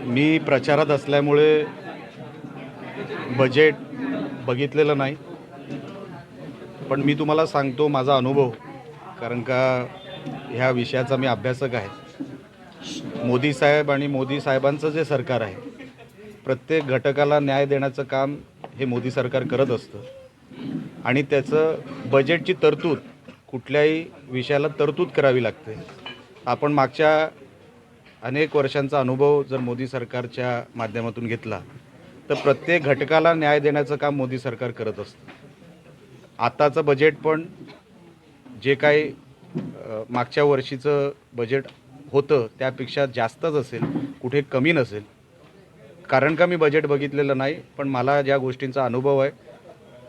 मी प्रचारात असल्यामुळे बजेट बघितलेलं नाही, पण मी तुम्हाला सांगतो माझा अनुभव, कारण का ह्या विषयाचा मी अभ्यासक आहे. मोदी साहेब आणि मोदी साहेबांचं जे सरकार आहे, प्रत्येक घटकाला न्याय देण्याचं काम हे मोदी सरकार करत असतं आणि त्याचं बजेटची तरतूद कुठल्याही विषयाला तरतूद करावी लागते. आपण मागच्या अनेक वर्षांचा अनुभव जर मोदी सरकारच्या माध्यमातून घेतला तर प्रत्येक घटकाला न्याय देण्याचं काम मोदी सरकार करत असतं. आताचं बजेट पण जे काही मागच्या वर्षीचं बजेट होतं त्यापेक्षा जास्तच असेल, कुठे कमी नसेल. कारण का मी बजेट बघितलेलं नाही, पण मला ज्या गोष्टींचा अनुभव आहे,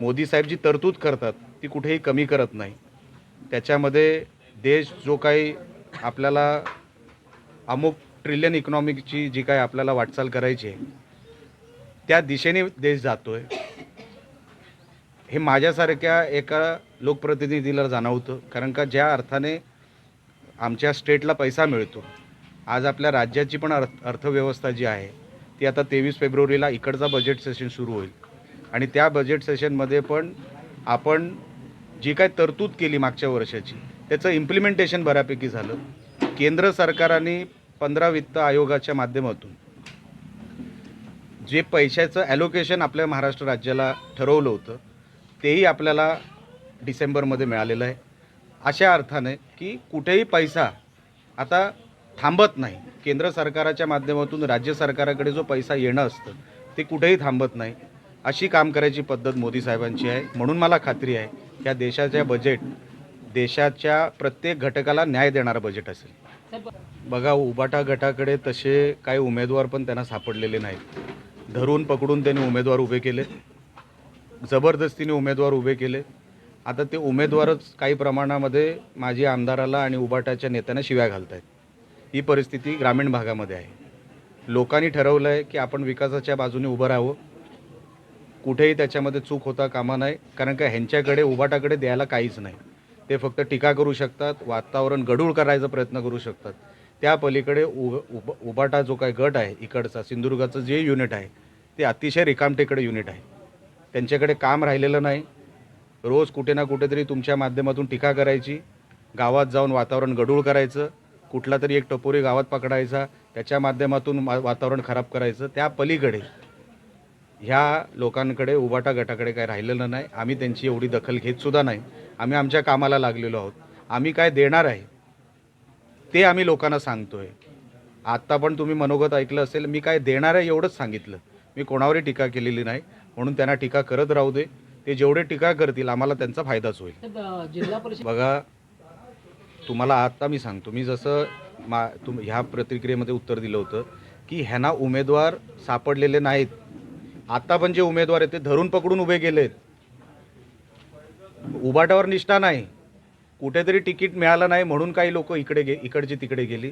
मोदी साहेब जी तरतूद करतात ती कुठेही कमी करत नाही. त्याच्यामध्ये देश जो काही आपल्याला अमुक ट्रिलियन इकॉनॉमिकची जी काही आपल्याला वाटचाल करायची आहे त्या दिशेने देश जातो आहे, हे माझ्यासारख्या एका लोकप्रतिनिधीला जाणवतं. कारण का ज्या अर्थाने आमच्या स्टेटला पैसा मिळतो, आज आपल्या राज्याची पण अर्थव्यवस्था जी आहे ती आता 23 फेब्रुवारीला इकडचा बजेट सेशन सुरू होईल आणि त्या बजेट सेशनमध्ये पण आपण जी काय तरतूद केली मागच्या वर्षाची त्याचं इम्प्लिमेंटेशन बऱ्यापैकी झालं. केंद्र सरकारने 15 वित्त आयोगाच्या माध्यमातून जे पैशाचं ॲलोकेशन आपल्या महाराष्ट्र राज्याला ठरवलं होतं तेही आपल्याला डिसेंबरमध्ये मिळालेलं आहे. अशा अर्थाने की कुठेही पैसा आता थांबत नाही. केंद्र सरकाराच्या माध्यमातून राज्य सरकाराकडे जो पैसा येणं असतं ते कुठेही थांबत नाही. अशी काम करायची पद्धत मोदी साहेबांची आहे. म्हणून मला खात्री आहे की या देशाच्या बजेट देशाच्या प्रत्येक घटकाला न्याय देणारं बजेट असेल. बघा, उबाटा गटाकडे तसे काही उमेदवार पण त्यांना सापडलेले नाहीत. धरून पकडून त्यांनी उमेदवार उभे केले, जबरदस्तीने उमेदवार उभे केले. आता ते उमेदवारच काही प्रमाणामध्ये माजी आमदाराला आणि उबाटाच्या नेत्यांना शिव्या घालत आहेत. ही परिस्थिती ग्रामीण भागामध्ये आहे. लोकांनी ठरवलं आहे की आपण विकासाच्या बाजूने उभं राहावं, कुठेही त्याच्यामध्ये चूक होता कामा नाही. कारण का ह्यांच्याकडे उबाटाकडे द्यायला काहीच नाही. ते फक्त टीका करू शकतात, वातावरण गढूळ करायचा प्रयत्न करू शकतात. त्या पलीकडे उबाटा जो काही गट आहे इकडचा सिंधुदुर्गाचं जे युनिट आहे ते अतिशय रिकामटेकडे युनिट आहे. त्यांच्याकडे काम राहिलेलं नाही. रोज कुठे ना कुठेतरी तुमच्या माध्यमातून टीका करायची, गावात जाऊन वातावरण गढूळ करायचं, कुठला तरी एक टपोरी गावात पकडायचा, त्याच्या माध्यमातून वातावरण खराब करायचं. त्या पलीकडे ह्या लोकांकडे उबाटा गटाकडे काय राहिलेलं नाही. आम्ही त्यांची एवढी दखल घेतसुद्धा नाही. आम्ही आमच्या कामाला लागलेलो आहोत. आम्ही काय देणार आहे ते आम्ही लोकांना सांगतो आहे. आत्ता पण तुम्ही मनोगत ऐकलं असेल, मी काय देणार आहे एवढंच सांगितलं. मी कोणावरही टीका केलेली नाही. म्हणून त्यांना टीका करत राहू दे. ते जेवढे टीका करतील आम्हाला त्यांचा फायदाच होईल. जिल्हा परिषद बघा, तुम्हाला आता मी सांगतो, मी जसं ह्या प्रतिक्रियेमध्ये उत्तर दिलं होतं की ह्यांना उमेदवार सापडलेले नाहीत. आता पण जे उमेदवार आहेत ते धरून पकडून उभे केलेत. उबाटावर निष्ठा नाही. कुठेतरी तिकीट मिळालं नाही म्हणून काही लोक इकडची तिकडे गेली.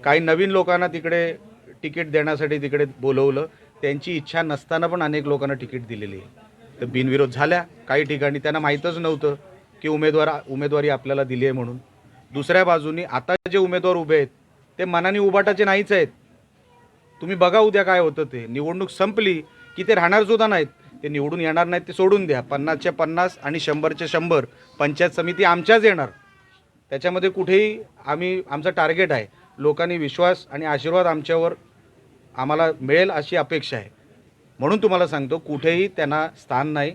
काही नवीन लोकांना तिकडे तिकीट देण्यासाठी तिकडे बोलवलं. त्यांची इच्छा नसताना पण अनेक लोकांना तिकीट दिलेली आहे. तर बिनविरोध झाल्या. काही ठिकाणी त्यांना माहीतच नव्हतं की उमेदवारी आपल्याला दिली आहे म्हणून. दुसऱ्या बाजूनी आता जे उमेदवार उभे आहेत ते मनाने उबाटाचे नाहीच आहेत. तुम्ही बघा उद्या काय होतं. ते निवडणूक संपली की ते राहणार सुद्धा नाहीत. ते निवडून येणार नाहीत ते सोडून द्या. 50च्या 50 आणि 100च्या 100 पंचायत समिती आमच्याच येणार. त्याच्यामध्ये कुठेही आमचं टार्गेट आहे. लोकांनी विश्वास आणि आशीर्वाद आम्हाला मिळेल अशी अपेक्षा आहे. म्हणून तुम्हाला सांगतो, कुठेही त्यांना स्थान नाही.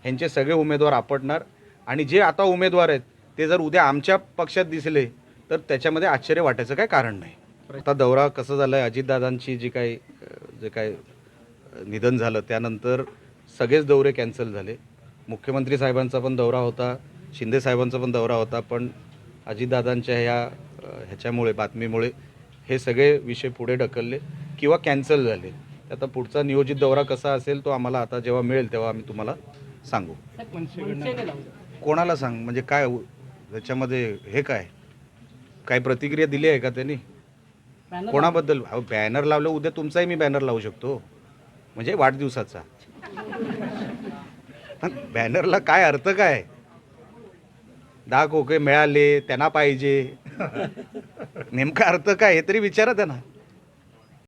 ह्यांचे सगळे उमेदवार आपटणार आणि जे आता उमेदवार आहेत ते जर उद्या आमच्या पक्षात दिसले तर त्याच्यामध्ये आश्चर्य वाटायचं काय कारण नाही. आता दौरा कसं झालं आहे, अजितदादांची जे काय निधन झालं त्यानंतर सगळेच दौरे कॅन्सल झाले. मुख्यमंत्री साहेबांचा पण दौरा होता, शिंदे साहेबांचा पण दौरा होता, पण अजितदादांच्या ह्याच्यामुळे बातमीमुळे हे सगळे विषय पुढे ढकलले किंवा कॅन्सल झाले. आता पुढचा नियोजित दौरा कसा असेल तो आम्हाला आता जेव्हा मिळेल तेव्हा आम्ही तुम्हाला सांगू. कोणाला सांग म्हणजे काय त्याच्यामध्ये हे काय प्रतिक्रिया दिली आहे का त्यांनी कोणाबद्दल? बॅनर लावलं, उद्या तुमचाही मी बॅनर लावू शकतो म्हणजे वाढदिवसाचा. बॅनरला काय अर्थ काय? 10 खोके मिळाले त्यांना पाहिजे, नेमका अर्थ काय हे तरी विचारा त्यांना.